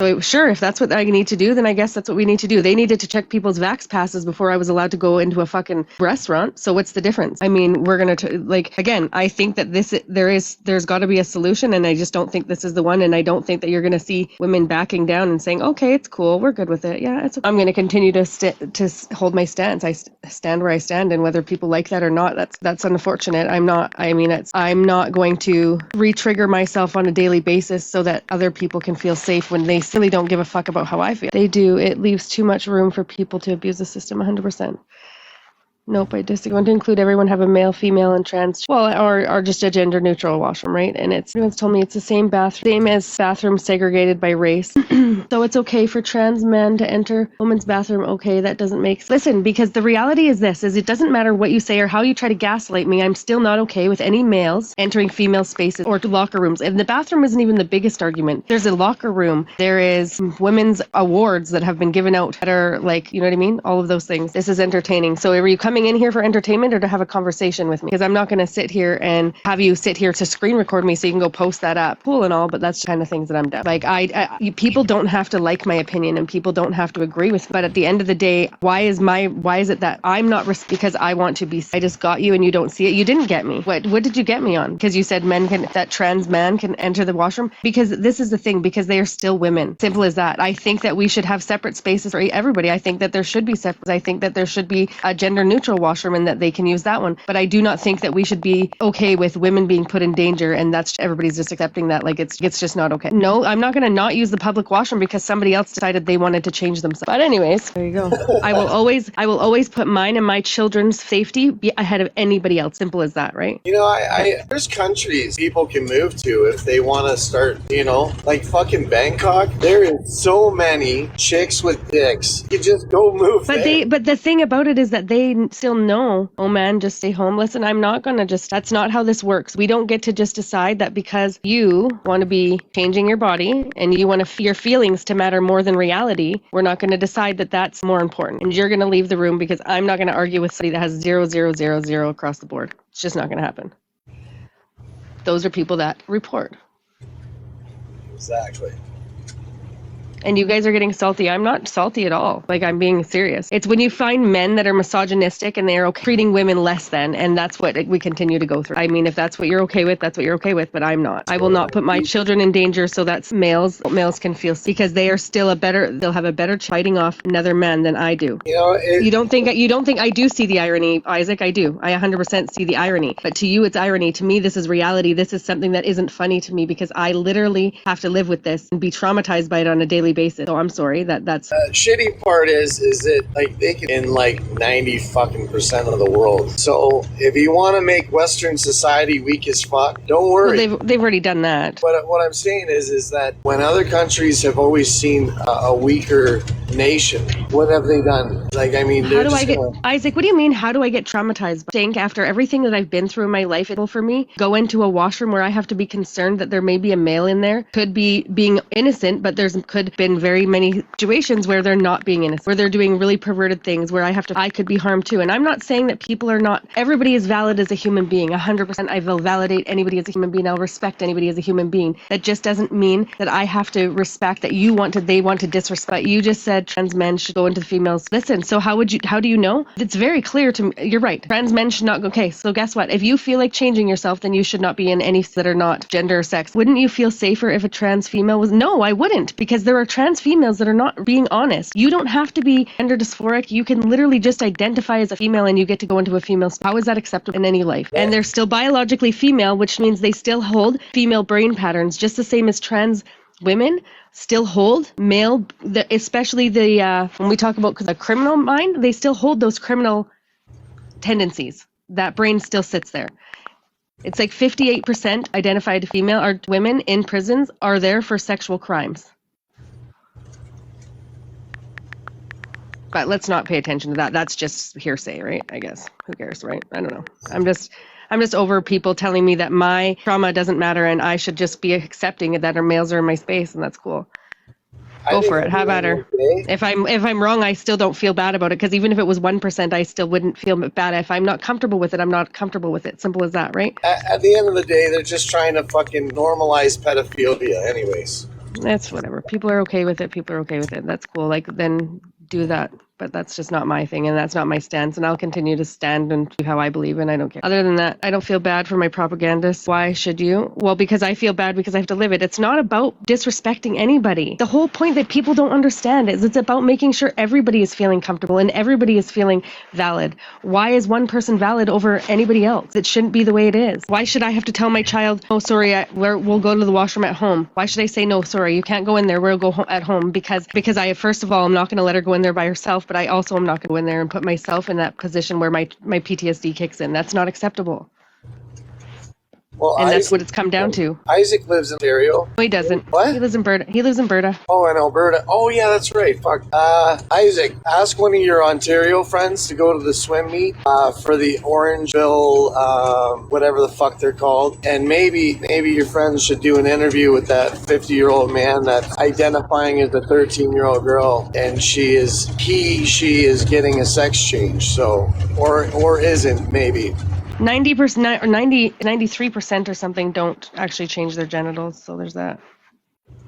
So sure, if that's what I need to do, then I guess that's what we need to do. They needed to check people's vax passes before I was allowed to go into a fucking restaurant. So what's the difference? I mean, we're going to, like, again, I think that there's got to be a solution, and I just don't think this is the one. And I don't think that you're going to see women backing down and saying, okay, it's cool, we're good with it. Yeah, it's okay. I'm going to continue to hold my stance. I stand where I stand, and whether people like that or not, that's unfortunate. I'm not going to re-trigger myself on a daily basis so that other people can feel safe when they really don't give a fuck about how I feel. They do. It leaves too much room for people to abuse the system. 100%. Nope, I disagree. I want to include everyone, have a male, female, and trans. Well, or just a gender neutral washroom, right? And everyone's told me it's the same as bathrooms segregated by race. So it's okay for trans men to enter women's bathroom. Okay, that doesn't make sense. Listen, because the reality is it doesn't matter what you say or how you try to gaslight me. I'm still not okay with any males entering female spaces or locker rooms. And the bathroom isn't even the biggest argument. There's a locker room. There is women's awards that have been given out that are like, you know what I mean? All of those things. This is entertaining. So are you coming in here for entertainment or to have a conversation with me? Because I'm not going to sit here and have you sit here to screen record me so you can go post that up. Cool and all, but that's the kind of things that I'm done. Like people don't have to like my opinion and people don't have to agree with me. But at the end of the day, why is it that I'm not because I want to be? I just got you and you don't see it. You didn't get me. What did you get me on? Because you said that trans man can enter the washroom. Because this is the thing. Because they are still women. Simple as that. I think that we should have separate spaces for everybody. I think that there should be separate. I think that there should be a gender neutral washroom and that they can use that one. But I do not think that we should be okay with women being put in danger and that's everybody's just accepting that like it's just not okay. No, I'm not going to not use the public washroom because somebody else decided they wanted to change themselves. But anyways, there you go. I will always put mine and my children's safety ahead of anybody else. Simple as that, right? You know, there's countries people can move to if they want to start, you know, like fucking Bangkok. There is so many chicks with dicks. You just go move there. But the thing about it is that they still know, oh man, just stay home. Listen, I'm not going to that's not how this works. We don't get to just decide that because you want to be changing your body and you want your feelings to matter more than reality, we're not going to decide that that's more important. And you're going to leave the room because I'm not going to argue with somebody that has 0, 0, 0, 0 across the board. It's just not going to happen. Those are people that report. Exactly. And you guys are getting salty. I'm not salty at all. Like, I'm being serious. It's when you find men that are misogynistic and they're okay treating women less than, and that's what we continue to go through. I mean, if that's what you're okay with, that's what you're okay with, but I'm not. I will not put my children in danger so that males can feel, because they are still they'll have a better fighting off another man than I do. You know, you don't think I do see the irony, Isaac? I do. I 100% see the irony. But to you, it's irony. To me, this is reality. This is something that isn't funny to me because I literally have to live with this and be traumatized by it on a daily basis. So I'm sorry that's shitty part is that like they can in like 90% of the world. So if you want to make Western society weak as fuck, don't worry. Well, they've already done that. But what I'm saying is that when other countries have always seen a weaker nation, what have they done? Like, I mean, how do I get Isaac? What do you mean? How do I get traumatized? I think after everything that I've been through in my life, it'll for me go into a washroom where I have to be concerned that there may be a male in there. Could be being innocent, but could been very many situations where they're not being innocent, where they're doing really perverted things, where I could be harmed too. And I'm not saying that people are not. Everybody is valid as a human being. 100%. I will validate anybody as a human being. I'll respect anybody as a human being. That just doesn't mean that I have to respect that they want to disrespect. You just said trans men should go into the females. Listen, so how do you know? It's very clear to me. You're right. Trans men should not go. Okay, so guess what? If you feel like changing yourself, then you should not be in any that are not gender or sex. Wouldn't you feel safer if a trans female was? No, I wouldn't, because there are trans females that are not being honest. You don't have to be gender dysphoric. You can literally just identify as a female and you get to go into a female. How is that acceptable in any life? And they're still biologically female, which means they still hold female brain patterns, just the same as trans women still hold male, especially when we talk about the criminal mind, they still hold those criminal tendencies. That brain still sits there. It's like 58% identified female or women in prisons are there for sexual crimes. But let's not pay attention to that. That's just hearsay, right? I guess. Who cares, right? I don't know. I'm just over people telling me that my trauma doesn't matter and I should just be accepting that our males are in my space, and that's cool. Go for it. Have at her. If I'm wrong, I still don't feel bad about it, because even if it was 1%, I still wouldn't feel bad. If I'm not comfortable with it, I'm not comfortable with it. Simple as that, right? At the end of the day, they're just trying to fucking normalize pedophilia anyways. That's whatever. People are okay with it. People are okay with it. That's cool. Like, then do that. But that's just not my thing, and that's not my stance. And I'll continue to stand and do how I believe, and I don't care. Other than that, I don't feel bad for my propagandists. Why should you? Well, because I feel bad because I have to live it. It's not about disrespecting anybody. The whole point that people don't understand is it's about making sure everybody is feeling comfortable and everybody is feeling valid. Why is one person valid over anybody else? It shouldn't be the way it is. Why should I have to tell my child, oh, sorry, we'll go to the washroom at home? Why should I say, no, sorry, you can't go in there. We'll go at home because I, first of all, I'm not going to let her go in there by herself, but I also am not going to go in there and put myself in that position where my PTSD kicks in. That's not acceptable. Well, And that's what it's come down to. Isaac lives in Ontario. No, he doesn't. What? He lives in Berta. Oh, in Alberta. Oh, yeah, that's right. Fuck. Isaac, ask one of your Ontario friends to go to the swim meet for the Orangeville, whatever the fuck they're called. And maybe your friends should do an interview with that 50-year-old man that's identifying as a 13-year-old girl, and she is getting a sex change. So, or isn't, maybe. 90% or 93% or something don't actually change their genitals. So there's that.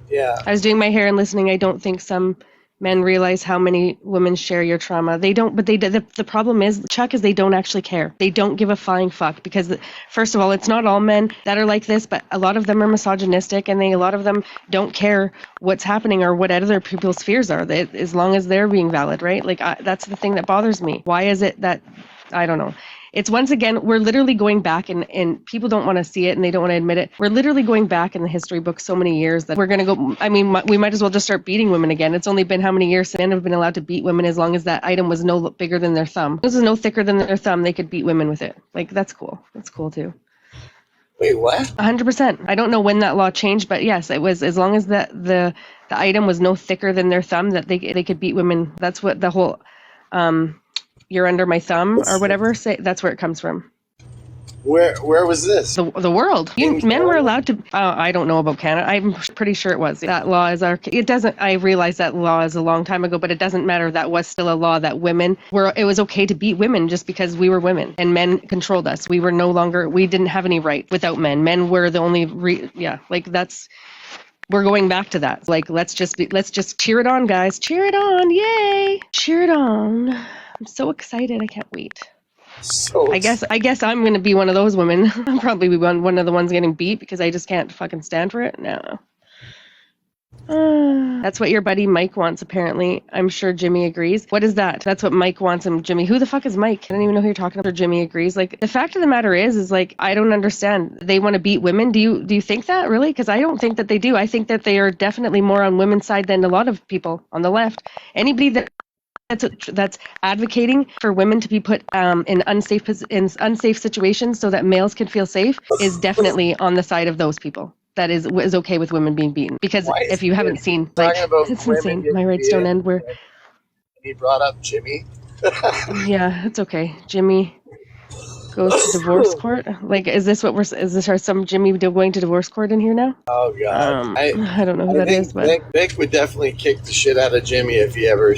Yeah. I was doing my hair and listening. I don't think some men realize how many women share your trauma. They don't, but the problem is, Chuck, is they don't actually care. They don't give a flying fuck because, first of all, it's not all men that are like this, but a lot of them are misogynistic and a lot of them don't care what's happening or what other people's fears are, as long as they're being valid, right? Like, that's the thing that bothers me. Why is it that, I don't know. It's once again, we're literally going back and people don't want to see it and they don't want to admit it. We're literally going back in the history books so many years that we're going to go, I mean, we might as well just start beating women again. It's only been how many years men have been allowed to beat women as long as that item was no bigger than their thumb. If it was no thicker than their thumb, they could beat women with it. Like, that's cool. That's cool too. Wait, what? 100%. I don't know when that law changed, but yes, it was as long as the item was no thicker than their thumb that they could beat women. That's what the whole, you're under my thumb or whatever. That's where it comes from. Where was this? The world. Men were allowed to. I don't know about Canada. I'm pretty sure it was. That law is It doesn't. I realize that law is a long time ago, but it doesn't matter. That was still a law that women were. It was okay to beat women just because we were women and men controlled us. We were no longer. We didn't have any right without men. Men were the only. That's. We're going back to that. Like, let's just cheer it on, guys. Cheer it on. Yay. Cheer it on. I'm so excited. I can't wait. I guess I'm going to be one of those women. I'm probably one of the ones getting beat because I just can't fucking stand for it. No. That's what your buddy Mike wants, apparently. I'm sure Jimmy agrees. What is that? That's what Mike wants him. Jimmy, who the fuck is Mike? I don't even know who you're talking about. Jimmy agrees. Like, the fact of the matter is like, I don't understand. They want to beat women. Do you think that, really? Because I don't think that they do. I think that they are definitely more on women's side than a lot of people on the left. Anybody that's advocating for women to be put in unsafe situations so that males can feel safe is definitely on the side of those people. That is okay with women being beaten. Because if you haven't seen, like, it's insane. My rights don't end. Where he brought up Jimmy. Yeah, it's okay. Jimmy goes to divorce court. Like, is this some Jimmy going to divorce court in here now? Oh God, I don't know who that is, but Vic would definitely kick the shit out of Jimmy if he ever.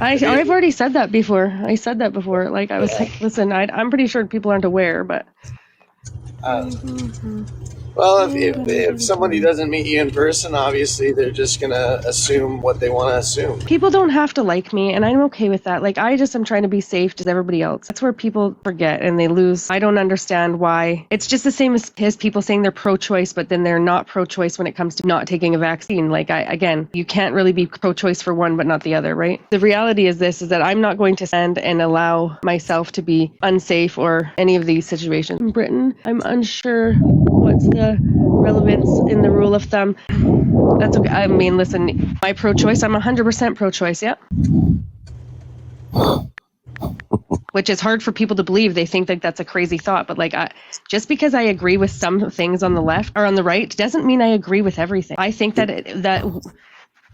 I've already said that before. Like, I was like, listen, I'm pretty sure people aren't aware, but. Well, if somebody doesn't meet you in person, obviously they're just gonna assume what they want to assume. People don't have to like me, and I'm okay with that. Like, I just am trying to be safe just as everybody else. That's where people forget and they lose. I don't understand why. It's just the same as people saying they're pro-choice, but then they're not pro-choice when it comes to not taking a vaccine. Like, again, you can't really be pro-choice for one but not the other, right? The reality is this, is that I'm not going to stand and allow myself to be unsafe or any of these situations. In Britain, I'm unsure what's the relevance in the rule of thumb. That's okay. I mean, listen, my pro-choice, I'm 100% pro-choice, yeah. Which is hard for people to believe. They think that that's a crazy thought, but like, just because I agree with some things on the left or on the right doesn't mean I agree with everything. I think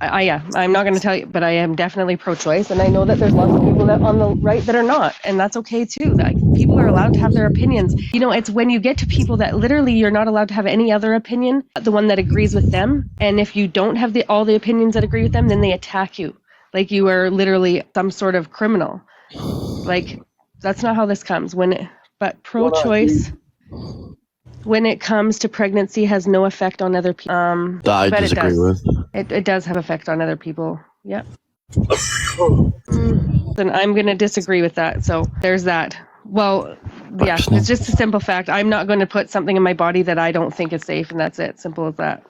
I'm not going to tell you, but I am definitely pro-choice, and I know that there's lots of people that on the right that are not, and that's okay too. Like, people are allowed to have their opinions. You know, it's when you get to people that literally you're not allowed to have any other opinion, the one that agrees with them, and if you don't have all the opinions that agree with them, then they attack you, like you are literally some sort of criminal. Like, that's not how this comes. But pro-choice. when it comes to pregnancy has no effect on other people. That I but it disagree does. with. It does have effect on other people. Yep. Then I'm going to disagree with that. So there's that. Well, yeah, it's just a simple fact. I'm not going to put something in my body that I don't think is safe, and that's it. Simple as that.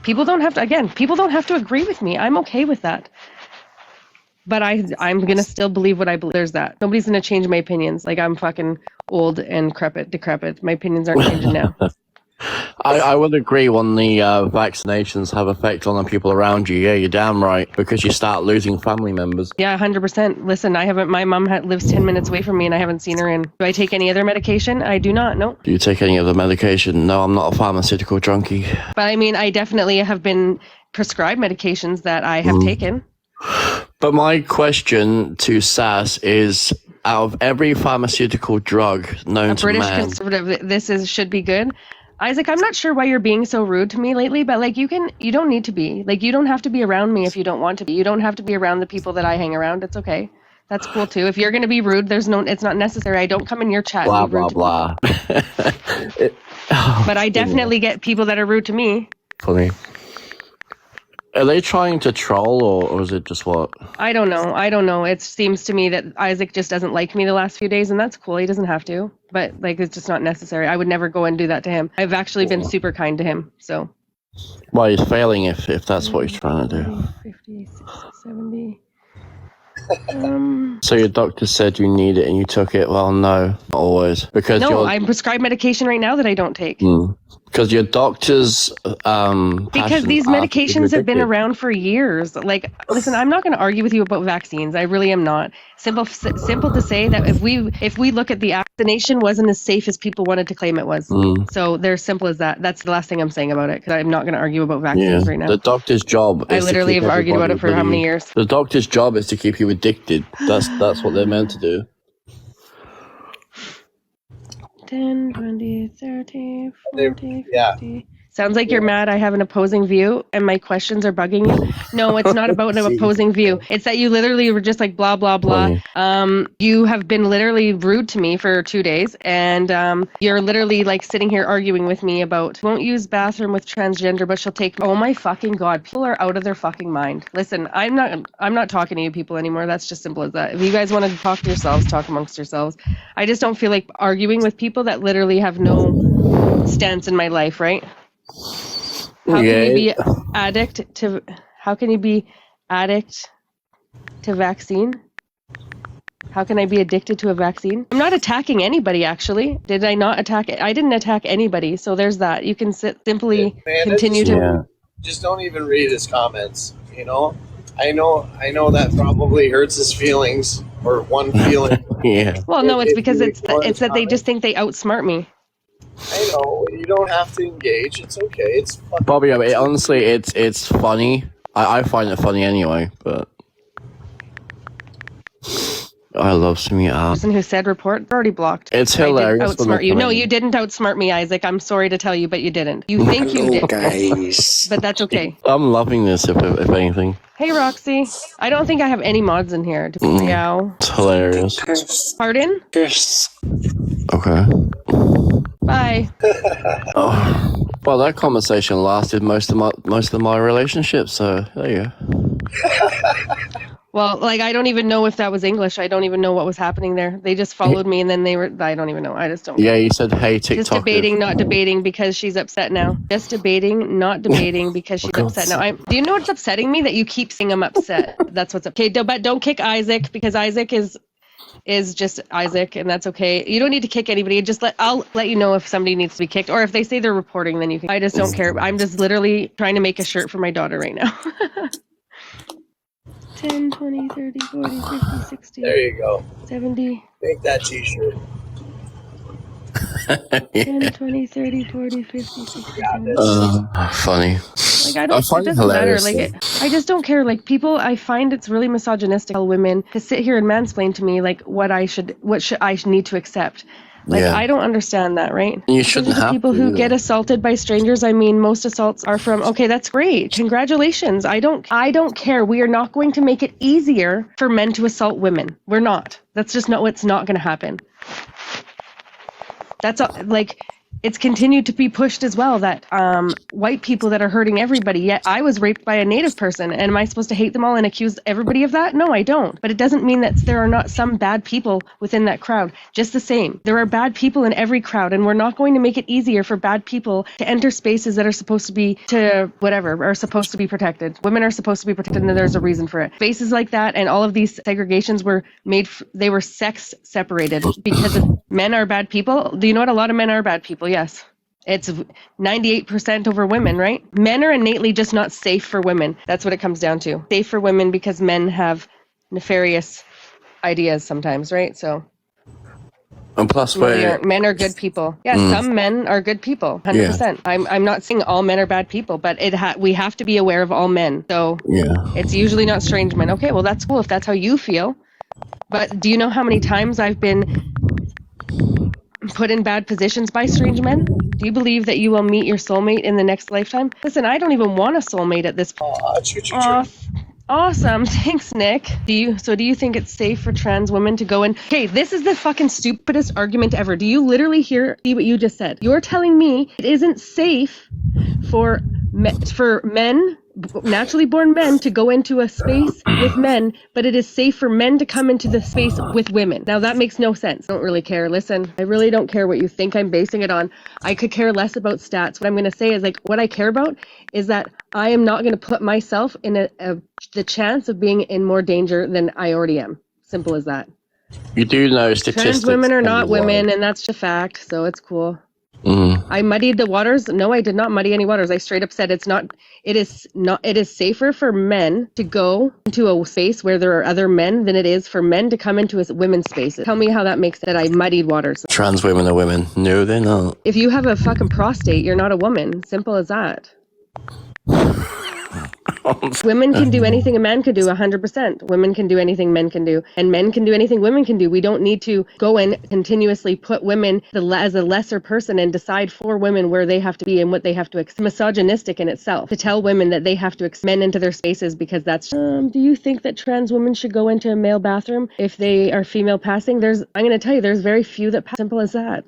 People don't have to agree with me. I'm okay with that. But I'm going to still believe what I believe. There's that. Nobody's going to change my opinions. Like, I'm fucking old and decrepit. My opinions aren't changing now. I would agree when the vaccinations have effect on the people around you. Yeah, you're damn right, because you start losing family members. Yeah, 100%. Listen, my mom lives 10 minutes away from me and I haven't seen her in. Do I take any other medication? I do not, no. Do you take any other medication? No, I'm not a pharmaceutical junkie. But I mean, I definitely have been prescribed medications that I have taken. But my question to Sass is, out of every pharmaceutical drug known to man... A British conservative, should be good. Isaac, I'm not sure why you're being so rude to me lately, but like you don't need to be. Like, you don't have to be around me if you don't want to be. You don't have to be around the people that I hang around. It's okay. That's cool too. If you're going to be rude, it's not necessary. I don't come in your chat blah, and be rude blah, to blah. But I definitely get people that are rude to me. Funny. Are they trying to troll, or is it just what? I don't know. It seems to me that Isaac just doesn't like me the last few days, and that's cool. He doesn't have to. But, like, it's just not necessary. I would never go and do that to him. I've actually been super kind to him, so. Well, he's failing if that's what he's trying to do. 50, 60, 70. So your doctor said you need it and you took it? Well, no, not always. Because I'm prescribed medication right now that I don't take. Because your doctor's because these medications have been around for years. Like, listen, I'm not going to argue with you about vaccines. I really am not. Simple to say that if we look at the vaccination wasn't as safe as people wanted to claim it was. So they're simple as that. That's the last thing I'm saying about it, because I'm not going to argue about vaccines right now. The doctor's job is I literally have argued about it for how many years? The doctor's job is to keep you addicted. That's what they're meant to do. 10, 20, 30, 40, Yeah. 50. Sounds like you're mad I have an opposing view and my questions are bugging you. No, it's not about an opposing view. It's that you literally were just like blah, blah, blah. You have been literally rude to me for 2 days, and you're literally like sitting here arguing with me about won't use bathroom with transgender, but she'll take. Oh my fucking God. People are out of their fucking mind. Listen, I'm not talking to you people anymore. That's just simple as that. If you guys want to talk to yourselves, talk amongst yourselves. I just don't feel like arguing with people that literally have no stance in my life, right? How can you be addict to vaccine? How can I be addicted to a vaccine? I'm not attacking anybody, actually. Did I not attack? I didn't attack anybody. So there's that. You can simply continue to. Just don't even read his comments. You know, I know that probably hurts his feelings, or one feeling. Yeah. Well, no, it's because it's that they just think they outsmart me. I know, you don't have to engage. It's okay. It's fucking Bobby, I mean, honestly, it's funny. I find it funny anyway, but I love seeing it out. The person who said report already blocked. It's hilarious. I didn't outsmart you. No, you didn't outsmart me, Isaac. I'm sorry to tell you, but you didn't. You think you did, guys. but that's okay. I'm loving this, if anything. Hey, Roxy. I don't think I have any mods in here. Meow. It's hilarious. Pardon? Yes. Okay. Bye. Oh. Well, that conversation lasted most of my relationship, so there you go. Well, like, I don't even know if that was English. I don't even know what was happening there. They just followed me, and then I don't even know. I just don't. Yeah, you said, hey, TikTok. Just debating, not debating, because she's upset now. Just debating, not debating, because she's upset now. Do you know what's upsetting me? That you keep saying I'm upset. That's what's up. Okay, but don't kick Isaac, because Isaac is just Isaac, and that's okay. You don't need to kick anybody. I'll let you know if somebody needs to be kicked, or if they say they're reporting, then you can. I just don't care. I'm just literally trying to make a shirt for my daughter right now. 10, 20, 30, 40, 50, 60. There you go. 70. Make that t-shirt. 10, 20, 30, 40, 50, 60, 70. Funny. Like, I find it matter. Like, I just don't care. Like, people, I find it's really misogynistic tell women to sit here and mansplain to me like what I need to accept. Like, I don't understand that, right? You shouldn't have people who get assaulted by strangers. I mean, most assaults are from, okay, that's great. Congratulations. I don't care. We are not going to make it easier for men to assault women. We're not. That's just not what's not going to happen. That's like, it's continued to be pushed as well that white people that are hurting everybody. Yet I was raped by a Native person, and am I supposed to hate them all and accuse everybody of that? No, I don't. But it doesn't mean that there are not some bad people within that crowd. Just the same, there are bad people in every crowd, and we're not going to make it easier for bad people to enter spaces that are supposed to be are supposed to be protected. Women are supposed to be protected, and there's a reason for it. Spaces like that and all of these segregations were made. They were sex separated because of men are bad people. Do you know what? A lot of men are bad people. Yes. It's 98% over women, right? Men are innately just not safe for women. That's what it comes down to. Safe for women because men have nefarious ideas sometimes, right? So And plus, no, they aren't. Men are good people. Yeah, some men are good people. 100%. I'm not saying all men are bad people, but we have to be aware of all men. So it's usually not strange men. Okay, well that's cool if that's how you feel. But do you know how many times I've been put in bad positions by strange men? Do you believe that you will meet your soulmate in the next lifetime? Listen, I don't even want a soulmate at this point. Awesome. Thanks, Nick. Do you think it's safe for trans women to go in? Okay, this is the fucking stupidest argument ever. Do you literally see what you just said? You're telling me it isn't safe for men, naturally born men, to go into a space with men, but it is safe for men to come into the space with women. Now that makes no sense. I don't really care. Listen, I really don't care what you think I'm basing it on. I could care less about stats. What I'm going to say is what I care about is that I am not going to put myself in the chance of being in more danger than I already am. Simple as that. You do know statistics. Trans women are not women, and that's just a fact, so it's cool. I muddied the waters. No, I did not muddy any waters. I straight up said it is safer for men to go into a space where there are other men than it is for men to come into women's spaces. Tell me how that makes that I muddied waters. Trans women are women. No, they're not. If you have a fucking prostate, you're not a woman. Simple as that. Women can do anything a man can do, 100%. Women can do anything men can do, and men can do anything women can do. We don't need to go and continuously put women as a lesser person and decide for women where they have to be and what they have to accept. Misogynistic in itself to tell women that they have to accept men into their spaces because that's. Do you think that trans women should go into a male bathroom if they are female passing? I'm going to tell you, there's very few that pass. Simple as that.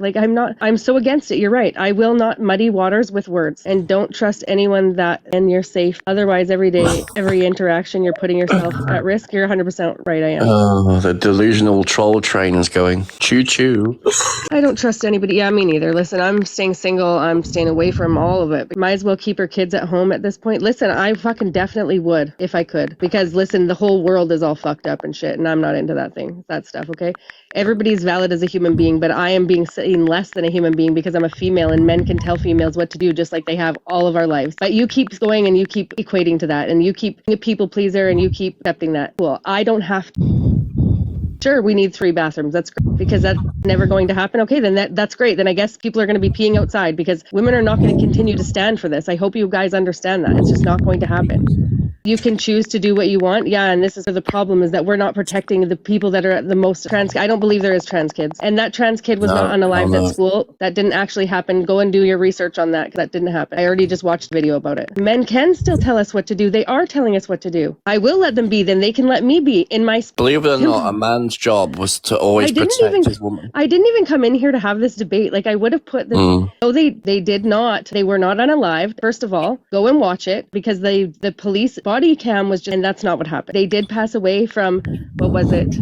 I'm so against it. You're right. I will not muddy waters with words, and don't trust anyone and you're safe. Otherwise, every day, every interaction, you're putting yourself at risk. You're 100% right. I am. Oh, the delusional troll train is going. Choo choo. I don't trust anybody. Yeah, me neither. Listen, I'm staying single. I'm staying away from all of it. Might as well keep her kids at home at this point. Listen, I fucking definitely would if I could. Because listen, the whole world is all fucked up and shit, and I'm not into that stuff, okay? Everybody's valid as a human being, but I am being seen less than a human being because I'm a female, and men can tell females what to do just like they have all of our lives. But you keep going and you keep equating to that, and you keep being a people pleaser and you keep accepting that. Cool. I don't have to. Sure, we need 3 bathrooms. That's great because that's never going to happen. Okay, then that's great. Then I guess people are going to be peeing outside because women are not going to continue to stand for this. I hope you guys understand that. It's just not going to happen. You can choose to do what you want. Yeah, and this is where the problem is that we're not protecting the people that are the most trans. I don't believe there is trans kids. And that trans kid was not unalived at school. That didn't actually happen. Go and do your research on that because that didn't happen. I already just watched a video about it. Men can still tell us what to do. They are telling us what to do. I will let them be. Then they can let me be in my... Believe it or not, a man's job was to always protect his woman. I didn't even come in here to have this debate. I would have put this... No, they did not. They were not unalived. First of all, go and watch it because the police body cam was just... And that's not what happened. They did pass away from... What was it?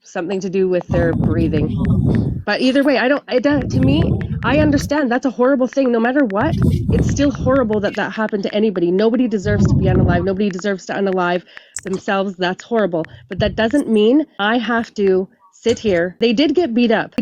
Something to do with their breathing. But either way, to me, I understand that's a horrible thing. No matter what, it's still horrible that happened to anybody. Nobody deserves to be unalive. Nobody deserves to unalive themselves. That's horrible. But that doesn't mean I have to sit here. They did get beat up.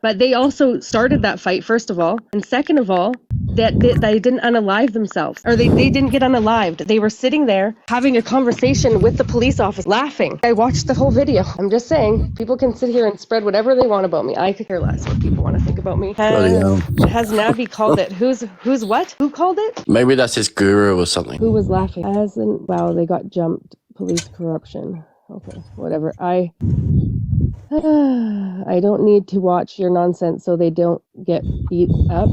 But they also started that fight, first of all. And second of all, that they didn't unalive themselves. Or they didn't get unalived. They were sitting there having a conversation with the police officer, laughing. I watched the whole video. I'm just saying, people can sit here and spread whatever they want about me. I could care less what people want to think about me. Has Navi called it? Who's what? Who called it? Maybe that's his guru or something. Who was laughing? Wow, they got jumped. Police corruption. Okay, whatever. I don't need to watch your nonsense so they don't get beat up.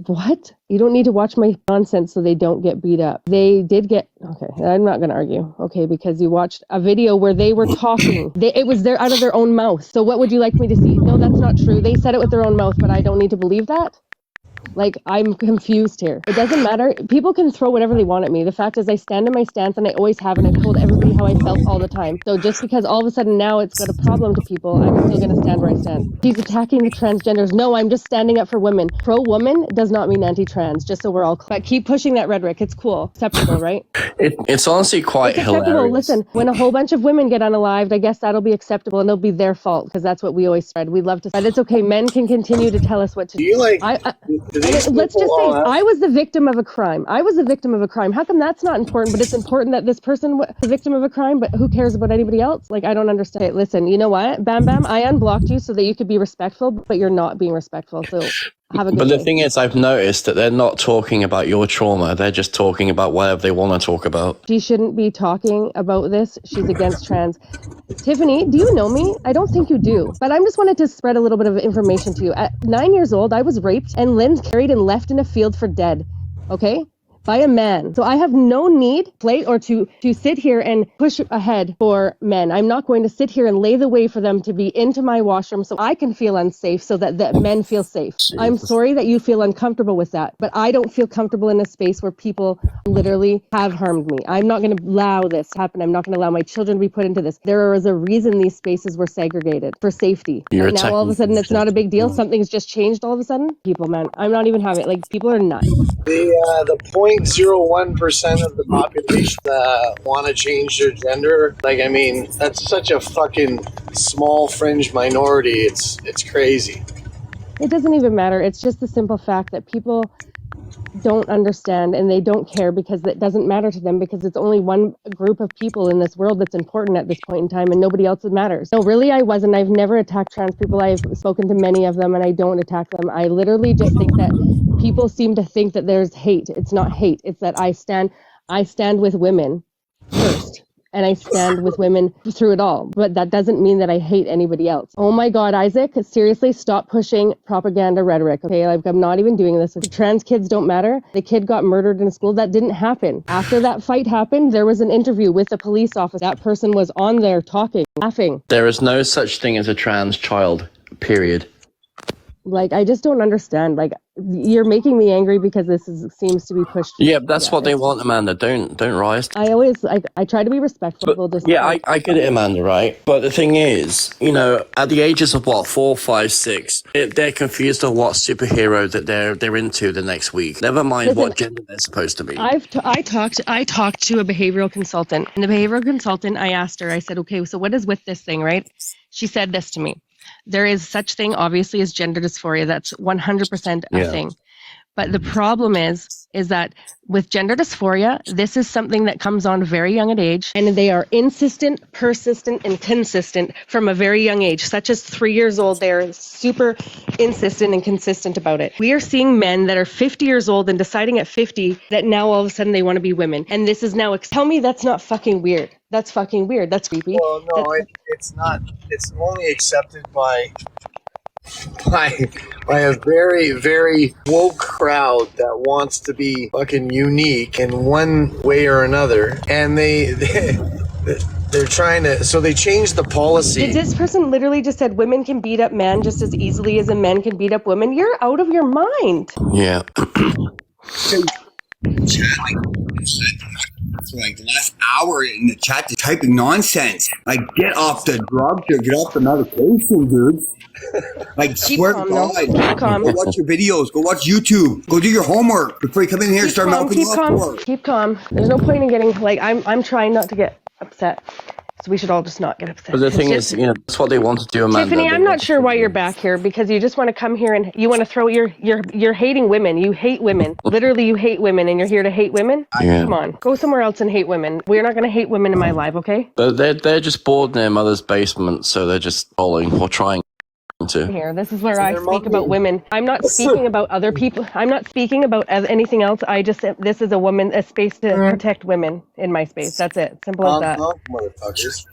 What? You don't need to watch my nonsense so they don't get beat up. They did get, okay, I'm not going to argue, okay, because you watched a video where they were talking. It was out of their own mouth. So what would you like me to see? No, that's not true. They said it with their own mouth, but I don't need to believe that? Like, I'm confused here. It doesn't matter. People can throw whatever they want at me. The fact is I stand in my stance, and I always have, and I've told everybody how I felt all the time. So just because all of a sudden now it's got a problem to people, I'm still going to stand where I stand. He's attacking the transgenders. No, I'm just standing up for women. Pro-woman does not mean anti-trans, just so we're all clear. But keep pushing that rhetoric. It's cool. Acceptable, right? It's honestly quite It's acceptable. hilarious. Listen, when a whole bunch of women get unalived, I guess that'll be acceptable, and it'll be their fault, because that's what we always spread. We love to spread. It's okay. Men can continue to tell us what to do. Do you like? Let's just say I was the victim of a crime. I was the victim of a crime. How come that's not important, but it's important that this person was the victim of a crime, but who cares about anybody else? Like, I don't understand. Okay, listen, you know what? Bam Bam, I unblocked you so that you could be respectful, but you're not being respectful. So have a good But day. the thing is, I've noticed that they're not talking about your trauma. They're just talking about whatever they want to talk about. She shouldn't be talking about this. She's against trans. Tiffany, do you know me? I don't think you do. But I just wanted to spread a little bit of information to you. At 9 years old, I was raped and Lynn carried and left in a field for dead. Okay? By a man. So I have no need to sit here and push ahead for men. I'm not going to sit here and lay the way for them to be into my washroom so I can feel unsafe so that the men feel safe. Jesus. I'm sorry that you feel uncomfortable with that, but I don't feel comfortable in a space where people literally have harmed me. I'm not going to allow this to happen. I'm not going to allow my children to be put into this. There is a reason these spaces were segregated for safety. You're now all of a sudden it's not a big deal. Something's just changed all of a sudden. People, man, I'm not even having it. Like, people are nuts. The 0.01% of the population want to change their gender. Like, I mean, that's such a fucking small fringe minority. It's crazy. It doesn't even matter. It's just the simple fact that people don't understand and they don't care because it doesn't matter to them, because it's only one group of people in this world that's important at this point in time and nobody else matters. No, really, I wasn't. I've never attacked trans people. I've spoken to many of them and I don't attack them. I literally just think that people seem to think that there's hate. It's not hate. It's that I stand with women first. And I stand with women through it all. But that doesn't mean that I hate anybody else. Oh my God, Isaac, seriously, stop pushing propaganda rhetoric, okay? Like, I'm not even doing this. The trans kids don't matter. The kid got murdered in school. That didn't happen. After that fight happened, there was an interview with a police officer. That person was on there talking, laughing. There is no such thing as a trans child, period. Like, I just don't understand. Like, you're making me angry because seems to be pushed. Yeah, that's what they want, Amanda. Don't rise. I try to be respectful. But, yeah, I get it, Amanda, right? But the thing is, you know, at the ages of what, 4, 5, 6, they're confused on what superhero that they're into the next week. Never mind what gender they're supposed to be. I talked to a behavioral consultant, and the behavioral consultant, I asked her, I said, okay, so what is with this thing, right? She said this to me. There is such thing, obviously, as gender dysphoria. That's 100% a thing. But the problem is that with gender dysphoria, this is something that comes on very young at age, and they are insistent, persistent, and consistent from a very young age. Such as 3 years old, they're super insistent and consistent about it. We are seeing men that are 50 years old and deciding at 50 that now all of a sudden they want to be women. And this is now, tell me that's not fucking weird. That's fucking weird. That's creepy. Well, no, it's not. It's only accepted by a very, very woke crowd that wants to be fucking unique in one way or another, and they're trying to. So they changed the policy. This person literally just said women can beat up men just as easily as a man can beat up women. You're out of your mind. Yeah. For like the last hour in the chat, just typing nonsense. Like, get off the drugs or get off the medication, dude. Like, swear to God. Go watch your videos. Go watch YouTube. Go do your homework before you come in here and start melting off. Keep calm. There's no point in getting, like, I'm trying not to get upset. So we should all just not get upset. But the thing is, you know, that's what they want to do, Amanda. Tiffany, I'm not sure why you're back here, because you just want to come here and you want to throw you're hating women. You hate women. Literally, you hate women, and you're here to hate women? Yeah. Come on. Go somewhere else and hate women. We're not going to hate women in my life, okay? But they're just bored in their mother's basement, so they're just following or trying to. Here, this is where I speak about women. I'm not speaking about other people. I'm not speaking about anything else. This is a space to protect women in my space. That's it. Simple as that. Motherfuckers.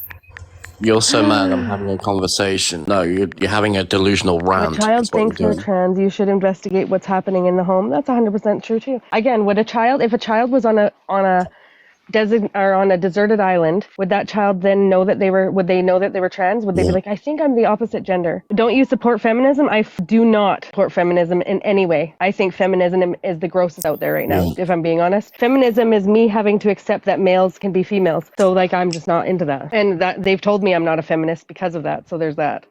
You're so mad I'm having a conversation. No, you're having a delusional rant. If a child That's what thinks you're they're doing. trans, you should investigate what's happening in the home. That's 100% true too. Again, if a child was on a deserted island, would that child then know that would they know that they were trans? Would they be Yeah. like, I think I'm the opposite gender? Don't you support feminism? I do not support feminism in any way. I think feminism is the grossest out there right now, Yeah. if I'm being honest. Feminism is me having to accept that males can be females. So like, I'm just not into that. And that they've told me I'm not a feminist because of that. So there's that.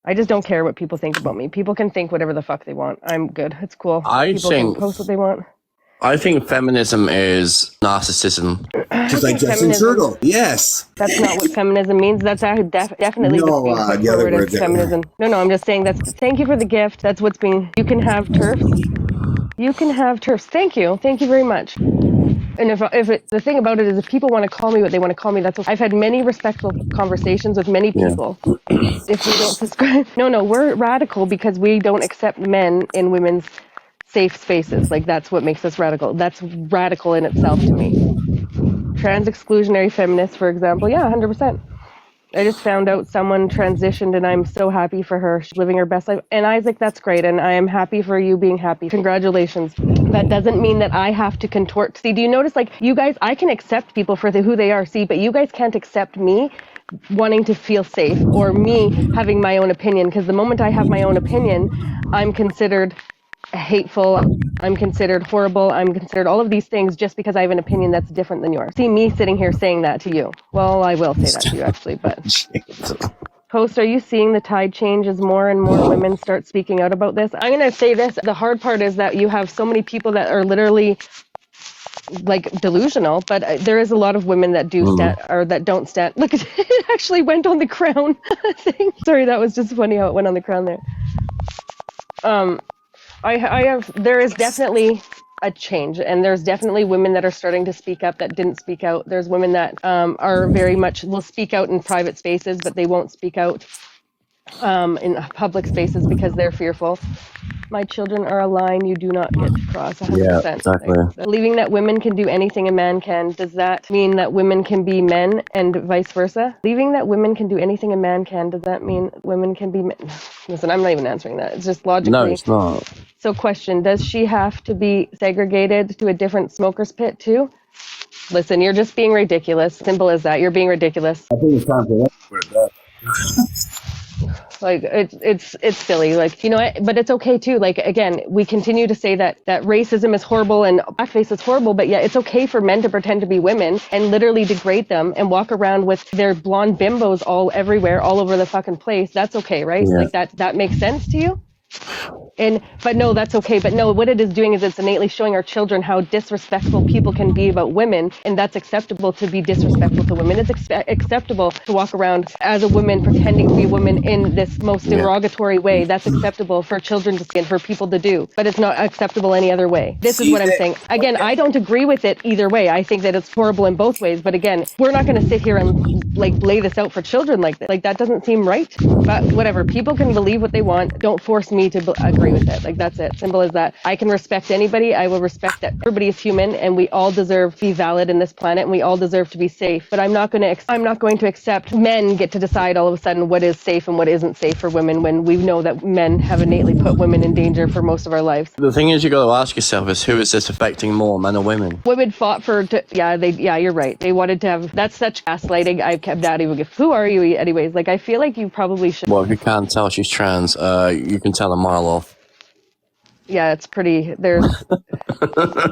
I just don't care what people think about me. People can think whatever the fuck they want. I'm good. It's cool. I People can think post what they want. feminism is narcissism. Just like Justin Turtle. Yes. That's not what feminism means. That's definitely No, what's being put the other forward word as there. feminism. No, I'm just saying thank you for the gift. That's what's being, you can have TERFs. You can have TERFs. Thank you. Thank you very much. And the thing about it is, if people want to call me what they want to call me, that's okay. I've had many respectful conversations with many Yeah. people. If we don't subscribe, no, we're radical because we don't accept men in women's safe spaces. Like, that's what makes us radical. That's radical in itself to me. Trans exclusionary feminists, for example, yeah, 100%. I just found out someone transitioned and I'm so happy for her. She's living her best life. And Isaac, that's great. And I am happy for you being happy. Congratulations. That doesn't mean that I have to contort. See, do you notice, like, you guys, I can accept people for who they are, see, but you guys can't accept me wanting to feel safe or me having my own opinion. Because the moment I have my own opinion, I'm considered hateful, I'm considered horrible, I'm considered all of these things just because I have an opinion that's different than yours. See me sitting here saying that to you. Well, I will say that to you actually, but Post, are you seeing the tide change as more and more women start speaking out about this? I'm going to say this. The hard part is that you have so many people that are literally like delusional, but there is a lot of women that do stand or that don't stand. Look, it actually went on the crown thing. Sorry, that was just funny how it went on the crown there. There is definitely a change, and there's definitely women that are starting to speak up that didn't speak out. There's women that are very much will speak out in private spaces, but they won't speak out in public spaces because they're fearful. My children are a line you do not get to cross. 100%. Yeah, exactly. Believing that women can do anything a man can, does that mean that women can be men and vice versa? Believing that women can do anything a man can, does that mean women can be men? Listen, I'm not even answering that. It's just logically. No, it's not. So question, does she have to be segregated to a different smoker's pit too? Listen, you're just being ridiculous. Simple as that. You're being ridiculous. I think it's time for that. Like, it's silly. Like, you know what? But it's okay too. Like, again, we continue to say that racism is horrible and blackface is horrible, but yeah, it's okay for men to pretend to be women and literally degrade them and walk around with their blonde bimbos all everywhere, all over the fucking place. That's okay, right? Yeah. Like, that makes sense to you? But no, that's okay. But no, what it is doing is it's innately showing our children how disrespectful people can be about women, and that's acceptable to be disrespectful to women. It's acceptable to walk around as a woman pretending to be a woman in this most derogatory way. That's acceptable for children to see and for people to do, but it's not acceptable any other way. This is what I'm saying. Again, I don't agree with it either way. I think that it's horrible in both ways, but again, we're not going to sit here and like lay this out for children like this. Like, that doesn't seem right, but whatever. People can believe what they want. Don't force me to agree with it. Like, that's it. Simple as that. I can respect anybody. I will respect that everybody is human and we all deserve to be valid in this planet and we all deserve to be safe. But I'm not going to accept men get to decide all of a sudden what is safe and what isn't safe for women when we know that men have innately put women in danger for most of our lives. The thing is, you got to ask yourself is who is this affecting more, men or women? Women fought you're right. They wanted to have, that's such gaslighting. I kept that even. Who are you anyways? Like, I feel like you probably should. Well, if you can't tell she's trans, you can tell a mile off. Yeah, it's pretty,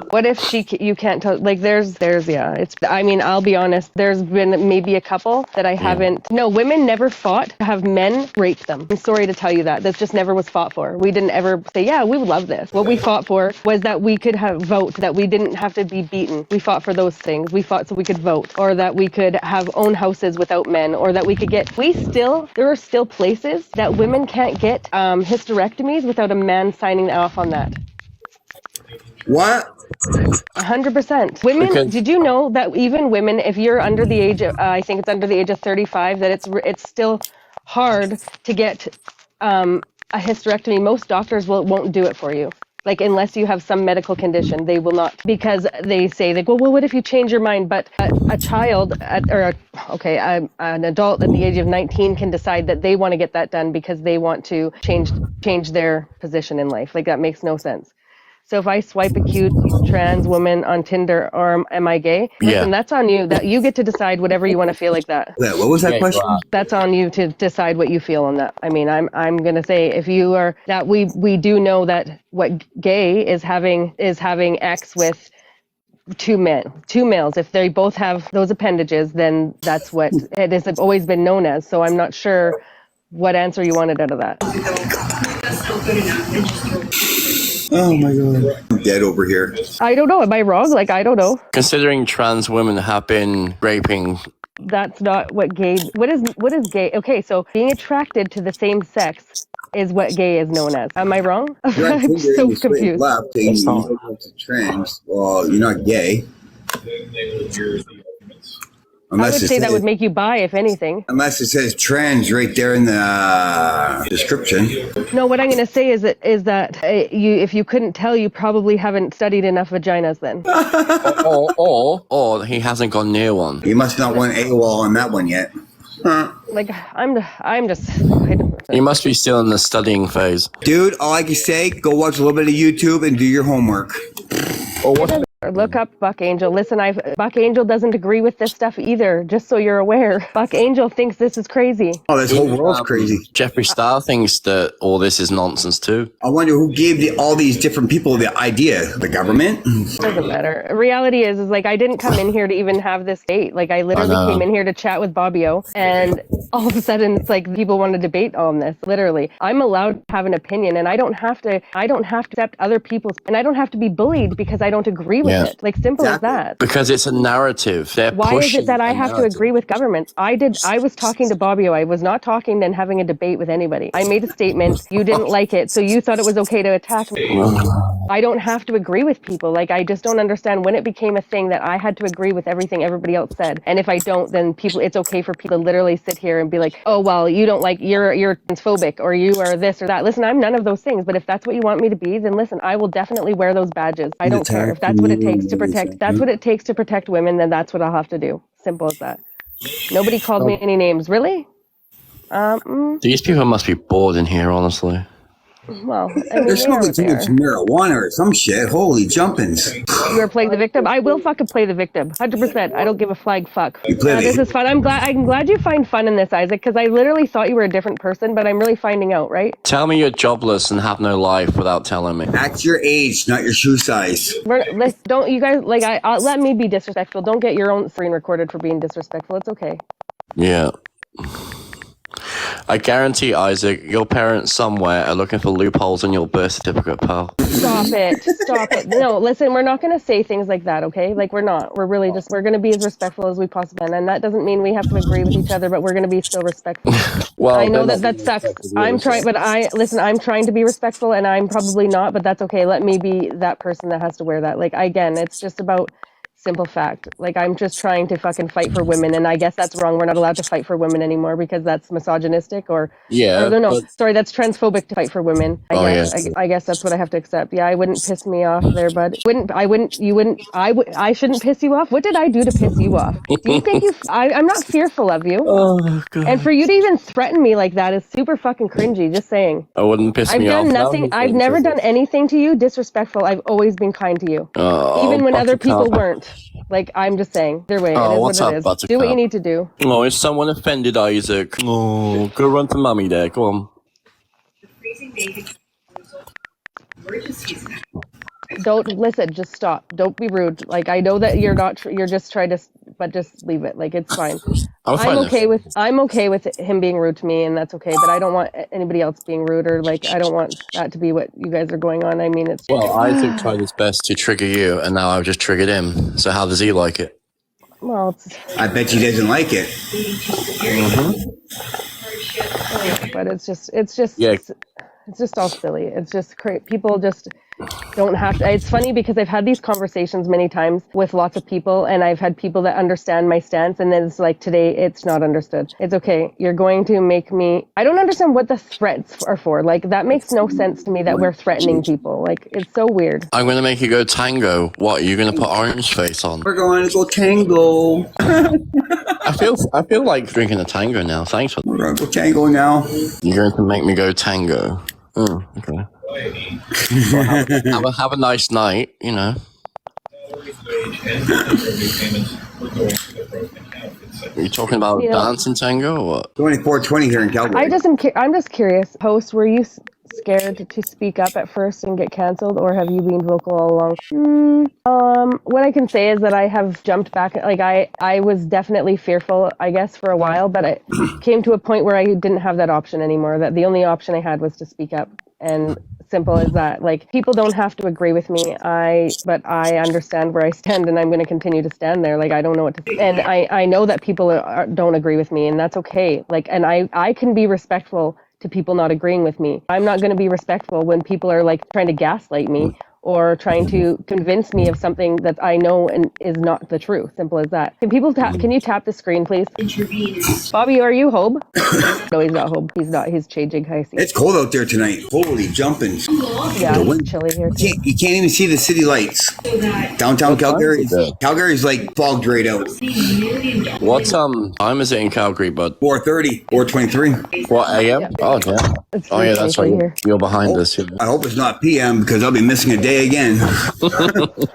what if you can't tell, like, I mean, I'll be honest, there's been maybe a couple that I haven't, no, women never fought to have men rape them. I'm sorry to tell you that. That just never was fought for. We didn't ever say, yeah, we would love this. What we fought for was that we could vote, that we didn't have to be beaten. We fought for those things. We fought so we could vote, or that we could have own houses without men, or that we could there are still places that women can't get hysterectomies without a man signing off on that. What? 100%. Women, did you know that even women, if you're under the age of, I think it's under the age of 35, that it's still hard to get a hysterectomy. Most doctors won't do it for you. Like, unless you have some medical condition, they will not, because they say like, well, what if you change your mind? But a child an adult at the age of 19 can decide that they want to get that done because they want to change their position in life. Like, that makes no sense. So if I swipe a cute trans woman on Tinder, or am I gay? Listen, that's on you. That you get to decide whatever you want to feel like that. What was that question? That's on you to decide what you feel on that. I mean, I'm gonna say, if you are that, we do know that what gay is having X with two males. If they both have those appendages, then that's what it has always been known as. So I'm not sure what answer you wanted out of that. Oh my god, I'm dead over here. I don't know. Am I wrong? Like, I don't know. Considering trans women have been raping. That's not what gay. What is gay? Okay, so being attracted to the same sex is what gay is known as. Am I wrong? I'm so confused. Left, and you go to trans. Well, you're not gay. I would say that would make you bi, if anything. Unless it says trans right there in the description. No, what I'm going to say is that if you couldn't tell, you probably haven't studied enough vaginas then. or he hasn't gone near one. You must not want AWOL on that one yet. Like, I'm just. You must be still in the studying phase. Dude, all I can say, go watch a little bit of YouTube and do your homework. Look up Buck Angel. Listen, Buck Angel doesn't agree with this stuff either, just so you're aware. Buck Angel thinks this is crazy. Oh, this whole world's crazy. Jeffree Star thinks that all this is nonsense too. I wonder who gave all these different people the idea. The government? Doesn't matter. Reality is like, I didn't come in here to even have this date. Like, I literally came in here to chat with Bobbio, and all of a sudden it's like people want to debate on this. Literally, I'm allowed to have an opinion, and I don't have to accept other people's, and I don't have to be bullied because I don't agree with it. Like, simple as that. Because it's a narrative. Why is it that I have to agree with government? I was talking to Bobbio. I was not talking and having a debate with anybody. I made a statement. You didn't like it, so you thought it was okay to attack me. I don't have to agree with people. Like, I just don't understand when it became a thing that I had to agree with everything everybody else said. And if I don't, then it's okay for people to literally sit here and be like, oh, well, you don't like, you're transphobic, or you are this or that. Listen, I'm none of those things, but if that's what you want me to be, then listen, I will definitely wear those badges. I don't care. If that's what it takes to protect women, then that's what I'll have to do. Simple as that. Nobody called me any names. Really? These people must be bored in here, honestly. Well, I mean, they're smoking too much marijuana or some shit. Holy jumpins. You are playing the victim? I will fucking play the victim. 100%. I don't give a flag fuck. This is fun. I'm glad you find fun in this, Isaac, because I literally thought you were a different person, but I'm really finding out, right? Tell me you're jobless and have no life without telling me. Act your age, not your shoe size. Don't you guys, like, let me be disrespectful. Don't get your own screen recorded for being disrespectful. It's okay. Yeah. I guarantee, Isaac, your parents somewhere are looking for loopholes in your birth certificate, pal. Stop it. No, listen, we're not going to say things like that, okay? Like, we're not. We're really we're going to be as respectful as we possibly can. And that doesn't mean we have to agree with each other, but we're going to be still respectful. Well, I know that sucks. I'm trying to be respectful, and I'm probably not, but that's okay. Let me be that person that has to wear that. Like, again, it's just about simple fact. Like, I'm just trying to fucking fight for women, and I guess that's wrong. We're not allowed to fight for women anymore because that's misogynistic, sorry, that's transphobic to fight for women. I guess that's what I have to accept. Yeah, I wouldn't piss me off there, bud. I shouldn't piss you off. What did I do to piss you off? Do you think I'm not fearful of you. Oh, God. And for you to even threaten me like that is super fucking cringy, just saying. I wouldn't piss me off. I've done nothing. I've never done anything to you disrespectful. I've always been kind to you. Even when other people weren't. Like, I'm just saying. Either way, it is what's what up, it is. Buttercup? Do what you need to do. Oh, is someone offended, Isaac? Oh, go run to mummy there. Go on. Don't listen. Just stop. Don't be rude. Like, I know that you're not. You're just trying to. But just leave it. Like, it's fine. I'm okay with him being rude to me, and that's okay. But I don't want anybody else being rude, or like, I don't want that to be what you guys are going on. I mean, it's. Well, Isaac tried his best to trigger you, and now I've just triggered him. So how does he like it? Well, I bet he doesn't like it. But it's just all silly. It's just people just don't have to. It's funny because I've had these conversations many times with lots of people, and I've had people that understand my stance, and then it's like today it's not understood. It's okay. You're going to make me. I don't understand what the threats are for. Like that makes no sense to me that we're threatening people. Like it's so weird. I'm gonna make you go tango. What? Are you gonna put orange face on? We're going to go tango. I feel like drinking a tango now. Thanks for. We're going to go tango now. You're going to make me go tango. Oh, okay. Well, have a nice night, you know. Are you talking about dancing tango or what? 2420 here in Calgary. I'm just curious. Host, were you scared to speak up at first and get canceled, or have you been vocal all along? What I can say is that I have jumped back. Like I was definitely fearful, I guess, for a while, but it came to a point where I didn't have that option anymore. That the only option I had was to speak up. And simple as that. Like people don't have to agree with me. But I understand where I stand, and I'm going to continue to stand there. Like I don't know what to. And I know that people don't agree with me, and that's okay. Like, and I can be respectful to people not agreeing with me. I'm not going to be respectful when people are like trying to gaslight me or trying to convince me of something that I know and is not the truth. Simple as that. Can you tap the screen, please? Bobby, are you home? No, he's not home. He's not. He's changing. I see. It's cold out there tonight. Holy jumping. Yeah, it's chilly here too. You can't even see the city lights. Downtown Calgary. Calgary's like fogged right out. What time is it in Calgary, bud? 4:30, 4:23. What AM? Yeah. Oh yeah. It's Oh yeah, that's right. You're behind us. Yeah. I hope it's not PM because I'll be missing a day again.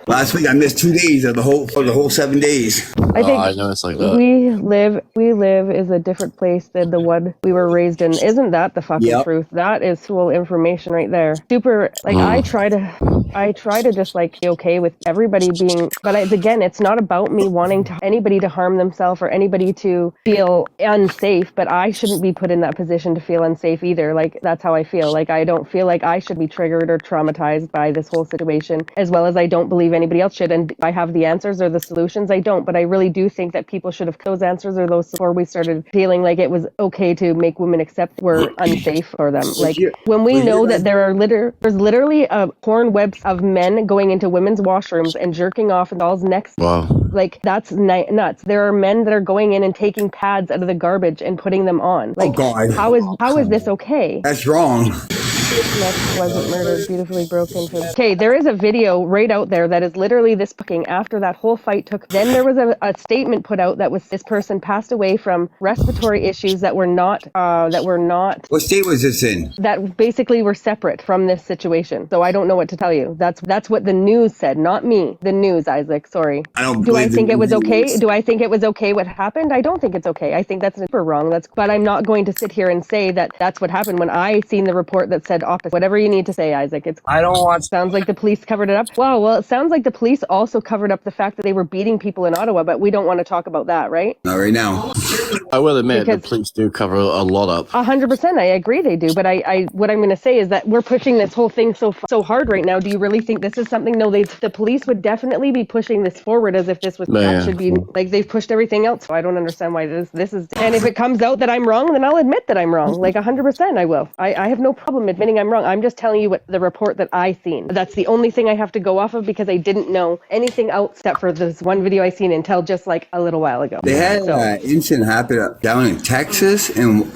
Last week I missed 2 days of the whole 7 days. I think I know it's like that. we live is a different place than the one we were raised in. Isn't that the fucking truth? That is full information right there. Super. Like I try to just like be okay with everybody being, but again, it's not about me wanting anybody to harm themselves or anybody to feel unsafe. But I shouldn't be put in that position to feel unsafe either. Like that's how I feel. Like I don't feel like I should be triggered or traumatized by this whole situation, as well as I don't believe anybody else should. And I have the answers or the solutions. I don't, but I really do think that people should have those answers or those before we started feeling like it was okay to make women accept we're unsafe for them. Like when we know that there's literally porn webs of men going into women's washrooms and jerking off in dolls' necks. Wow. Like that's nuts. There are men that are going in and taking pads out of the garbage and putting them on. Like, oh God. How is this okay? That's wrong. Next wasn't murdered, beautifully broken. Okay, there is a video right out there that is literally this fucking after that whole fight took. Then there was a statement put out that was this person passed away from respiratory issues that were not. What state was this in? That basically were separate from this situation. So I don't know what to tell you. That's what the news said, not me. The news, Isaac. Sorry. Do I think it was okay? Do I think it was okay what happened? I don't think it's okay. I think that's super wrong. But I'm not going to sit here and say that that's what happened when I seen the report that said opposite. Whatever you need to say, Isaac. I don't want. Sounds like the police covered it up. Wow. Well, it sounds like the police also covered up the fact that they were beating people in Ottawa, but we don't want to talk about that, right? Not right now. I will admit the police do cover a lot up. 100%. I agree they do. But I what I'm going to say is that we're pushing this whole thing so hard right now. Do you really think this is something? No, the police would definitely be pushing this forward as if this was should be like they've pushed everything else. So I don't understand why this is. And if it comes out that I'm wrong, then I'll admit that I'm wrong. Like 100%, I will. I have no problem admitting I'm wrong. I'm just telling you what the report that I seen. That's the only thing I have to go off of because I didn't know anything else except for this one video I seen until just like a little while ago. They had an incident happen down in Texas and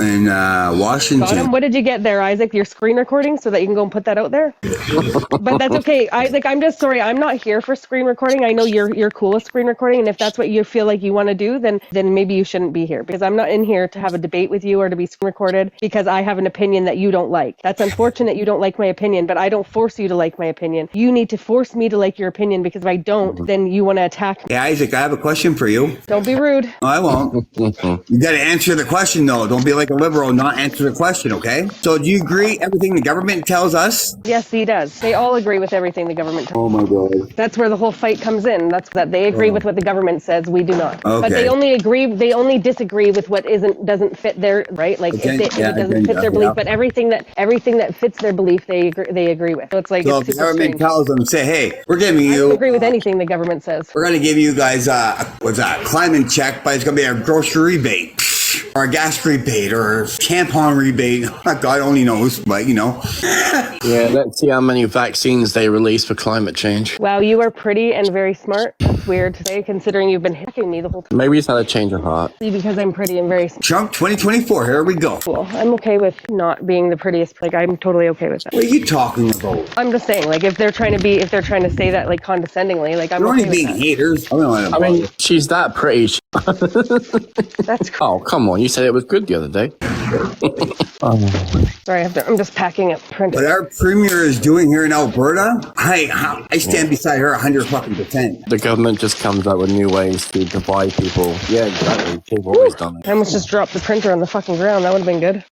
Washington. Bottom, what did you get there, Isaac? Your screen recording so that you can go and put that out there? But that's okay. Isaac, I'm just sorry. I'm not here for screen recording. I know you're cool with screen recording, and if that's what you feel like you want to do, then maybe you shouldn't be here because I'm not in here to have a debate with you or to be screen recorded because I have an opinion that you don't like. That's unfortunate you don't like my opinion, but I don't force you to like my opinion. You need to force me to like your opinion because if I don't, then you want to attack me. Hey, Isaac, I have a question for you. Don't be rude. No, I won't. You got to answer the question, though. Don't be like a liberal and not answer the question, okay? So do you agree everything the government tells us? Yes, he does. They all agree with everything the government tells. Oh, my God. That's where the whole fight comes in. That's that they agree with what the government says. We do not. Okay. But they only disagree with what doesn't fit their, right? Like if it doesn't fit their belief, but everything that fits their belief, they agree with. So it's like, so if the government tells them, say, hey, we're giving you. I agree with anything the government says. We're going to give you guys what's that, climate check, but it's going to be a grocery rebate. Or a gas rebate or tampon rebate. God only knows, but you know. Yeah, let's see how many vaccines they release for climate change. Wow, you are pretty and very smart. That's weird to say, considering you've been hacking me the whole time. Maybe he's had a change of heart. Because I'm pretty and very smart. Trump 2024, here we go. Cool. I'm okay with not being the prettiest. Like, I'm totally okay with that. What are you talking about? I'm just saying, like, if they're trying to say that, like, condescendingly, like, I'm You're okay only with being that. haters. I mean, she's that pretty. That's cool. Oh, come on. You said it was good the other day. Sorry, I'm just packing up printers. What our premier is doing here in Alberta, I stand beside her 100%. The government just comes up with new ways to divide people. Yeah, exactly. They've always done it. I almost just dropped the printer on the fucking ground. That would have been good.